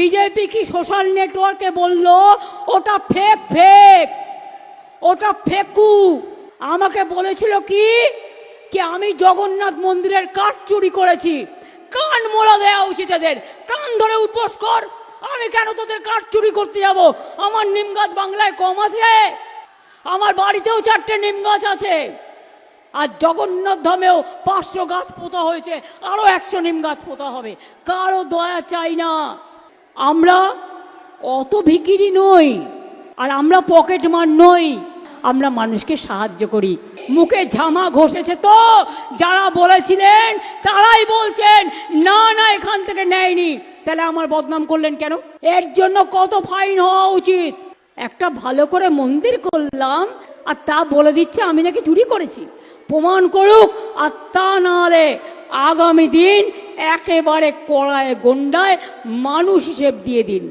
BJP কি social নেটওয়ার্কে বলল ওটা ফেক ফেক, ওটা ফেকু। আমাকে বলেছিল কি কি আমি জগন্নাথ মন্দিরের কাঠ চুরি করেছি। কান মোড়া দেওয়া উচিত এদের, কান ধরে উপোস কর। আমি কেন তোদের কাঠ চুরি করতে যাব? আমার নিম গাছ বাংলায় কম আছে? আমার বাড়িতেও 4টে নিম গাছ আছে। আর জগন্নাথ ধামেও 500 গাছ পোতা হয়েছে, আরো 100 নিম গাছ পোতা হবে। কারো দয়া চাই না। আমরা অত ভিখিরি নই, আর আমরা পকেটমার নই। আমরা মানুষকে সাহায্য করি। মুখে ঝামা ঘষেছে তো যারা বলেছিলেন তারাই বলছেন না না এখান থেকে নেয়নি। তাহলে আমার বদনাম করলেন কেন? এর জন্য কত ফাইন হওয়া উচিত। একটা ভালো করে মন্দির করলাম আর তা বলে দিচ্ছে আমি নাকি চুরি করেছি। প্রমাণ করুক, আর তা নাহলে আগামী দিন একেবারে কড়ায় গন্ডায় মানুষ হিসেব দিয়ে দিন।